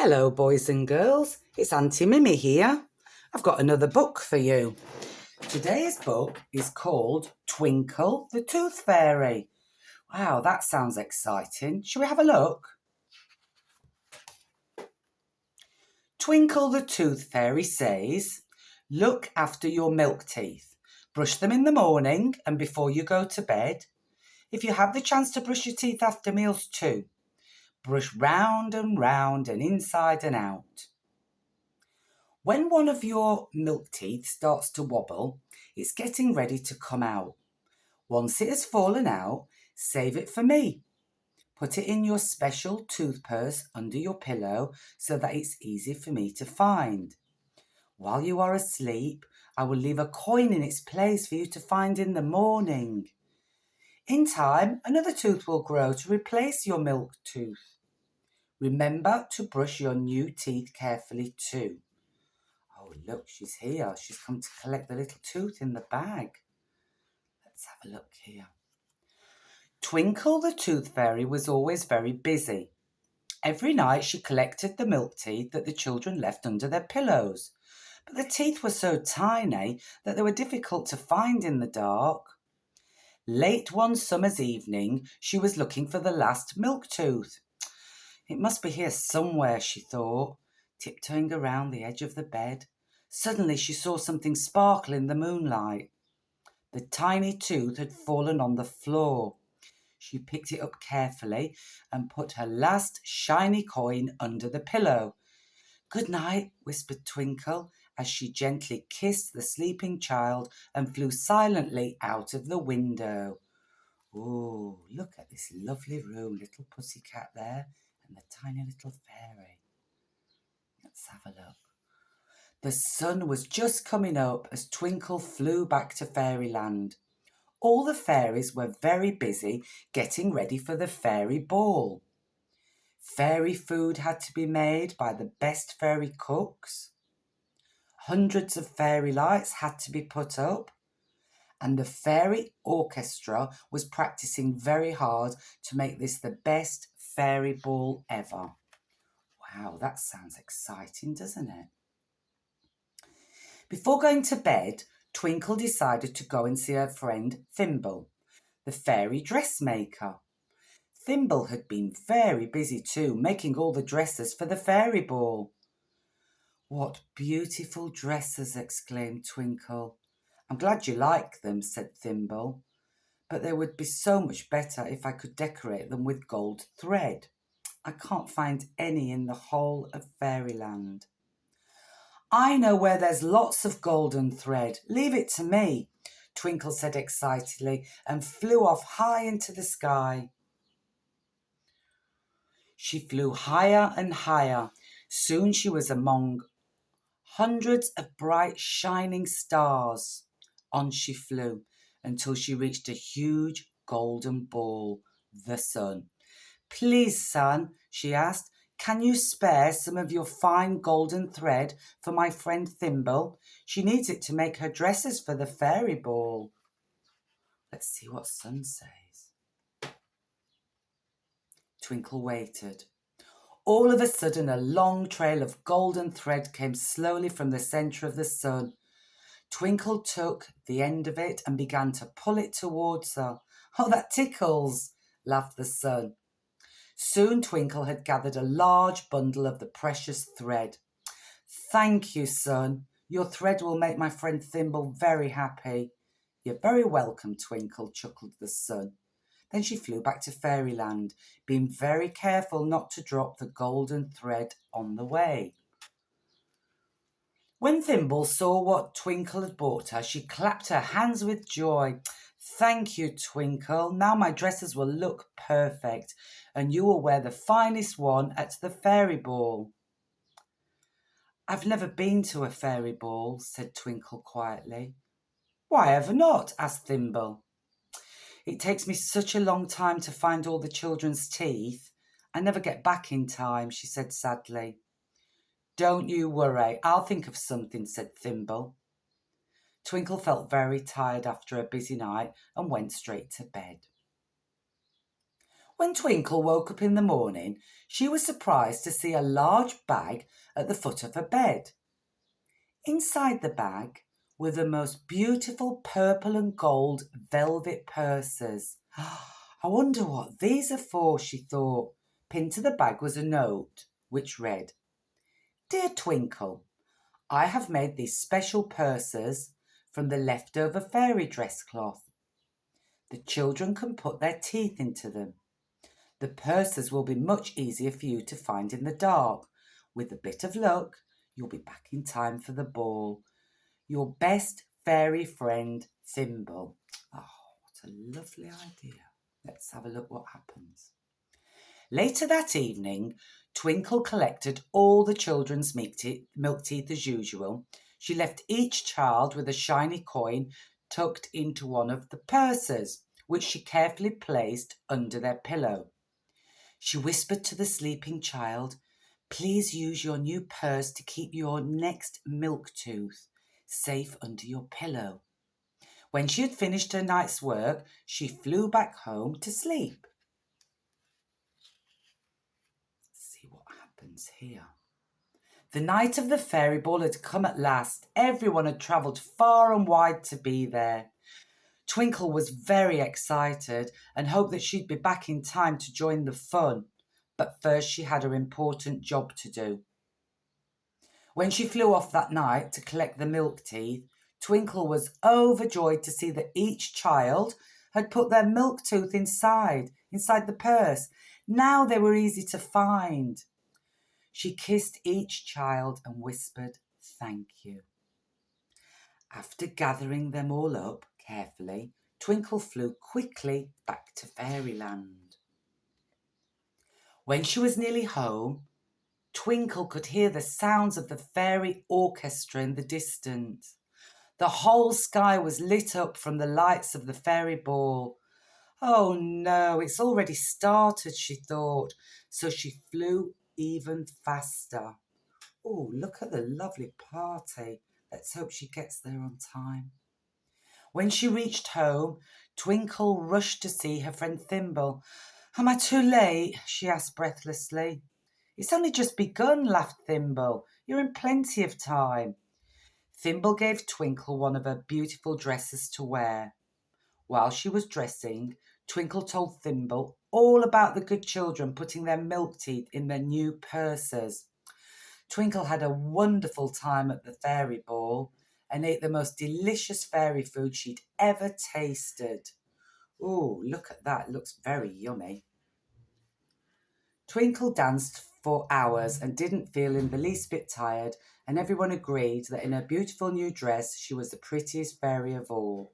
Hello, boys and girls. It's Aunty Mimmi here. I've got another book for you. Today's book is called Twinkle the Tooth Fairy. Wow, that sounds exciting. Shall we have a look? Twinkle the Tooth Fairy says, "Look after your milk teeth. Brush them in the morning and before you go to bed. If you have the chance to brush your teeth after meals too, brush round and inside and out. When one of your milk teeth starts to wobble, it's getting ready to come out. Once it has fallen out, save it for me. Put it in your special tooth purse under your pillow so that it's easy for me to find. While you are asleep, I will leave a coin in its place for you to find in the morning. In time, another tooth will grow to replace your milk tooth. Remember to brush your new teeth carefully too." Oh, look, she's here. She's come to collect the little tooth in the bag. Let's have a look here. Twinkle the Tooth Fairy was always very busy. Every night she collected the milk teeth that the children left under their pillows. But the teeth were so tiny that they were difficult to find in the dark. Late one summer's evening, she was looking for the last milk tooth. It must be here somewhere, she thought, tiptoeing around the edge of the bed. Suddenly she saw something sparkle in the moonlight. The tiny tooth had fallen on the floor. She picked it up carefully and put her last shiny coin under the pillow. "Good night," whispered Twinkle as she gently kissed the sleeping child and flew silently out of the window. Oh, look at this lovely room, little pussycat there and the tiny little fairy. Let's have a look. The sun was just coming up as Twinkle flew back to fairyland. All the fairies were very busy getting ready for the fairy ball. Fairy food had to be made by the best fairy cooks. Hundreds of fairy lights had to be put up. And the fairy orchestra was practicing very hard to make this the best fairy ball ever. Wow, that sounds exciting, doesn't it? Before going to bed, Twinkle decided to go and see her friend Thimble, the fairy dressmaker. Thimble had been very busy too, making all the dresses for the fairy ball. "What beautiful dresses!" exclaimed Twinkle. "I'm glad you like them," said Thimble, "but they would be so much better if I could decorate them with gold thread. I can't find any in the whole of fairyland." "I know where there's lots of golden thread. Leave it to me," Twinkle said excitedly and flew off high into the sky. She flew higher and higher. Soon she was among hundreds of bright shining stars. On she flew until she reached a huge golden ball, the sun. "Please, sun," she asked, "can you spare some of your fine golden thread for my friend Thimble? She needs it to make her dresses for the fairy ball." Let's see what Sun says. Twinkle waited. All of a sudden, a long trail of golden thread came slowly from the centre of the sun. Twinkle took the end of it and began to pull it towards her. "Oh, that tickles," laughed the sun. Soon Twinkle had gathered a large bundle of the precious thread. "Thank you, sun. Your thread will make my friend Thimble very happy." "You're very welcome, Twinkle," chuckled the sun. Then she flew back to fairyland, being very careful not to drop the golden thread on the way. When Thimble saw what Twinkle had brought her, she clapped her hands with joy. "Thank you, Twinkle. Now my dresses will look perfect, and you will wear the finest one at the fairy ball." "I've never been to a fairy ball," said Twinkle quietly. "Why ever not?" asked Thimble. "It takes me such a long time to find all the children's teeth. I never get back in time," she said sadly. "Don't you worry. I'll think of something," said Thimble. Twinkle felt very tired after a busy night and went straight to bed. When Twinkle woke up in the morning, she was surprised to see a large bag at the foot of her bed. Inside the bag were the most beautiful purple and gold velvet purses. I wonder what these are for, she thought. Pinned to the bag was a note, which read, Dear Twinkle, I have made these special purses from the leftover fairy dress cloth. The children can put their teeth into them. The purses will be much easier for you to find in the dark. With a bit of luck, you'll be back in time for the ball. Your best fairy friend, Thimble. Oh, what a lovely idea. Let's have a look what happens. Later that evening, Twinkle collected all the children's milk teeth as usual. She left each child with a shiny coin tucked into one of the purses, which she carefully placed under their pillow. She whispered to the sleeping child, Please use your new purse to keep your next milk tooth safe under your pillow. When she had finished her night's work, she flew back home to sleep. Let's see what happens here. The night of the fairy ball had come at last. Everyone had travelled far and wide to be there. Twinkle was very excited and hoped that she'd be back in time to join the fun. But first she had her important job to do. When she flew off that night to collect the milk teeth, Twinkle was overjoyed to see that each child had put their milk tooth inside the purse. Now they were easy to find. She kissed each child and whispered, Thank you. After gathering them all up carefully, Twinkle flew quickly back to fairyland. When she was nearly home, Twinkle could hear the sounds of the fairy orchestra in the distance. The whole sky was lit up from the lights of the fairy ball. Oh no, it's already started, she thought, so she flew even faster. Oh, look at the lovely party. Let's hope she gets there on time. When she reached home, Twinkle rushed to see her friend Thimble. Am I too late? She asked breathlessly. It's only just begun, laughed Thimble. You're in plenty of time. Thimble gave Twinkle one of her beautiful dresses to wear. While she was dressing, Twinkle told Thimble all about the good children putting their milk teeth in their new purses. Twinkle had a wonderful time at the fairy ball and ate the most delicious fairy food she'd ever tasted. Oh, look at that. It looks very yummy. Twinkle danced for hours and didn't feel in the least bit tired, and everyone agreed that in her beautiful new dress she was the prettiest fairy of all.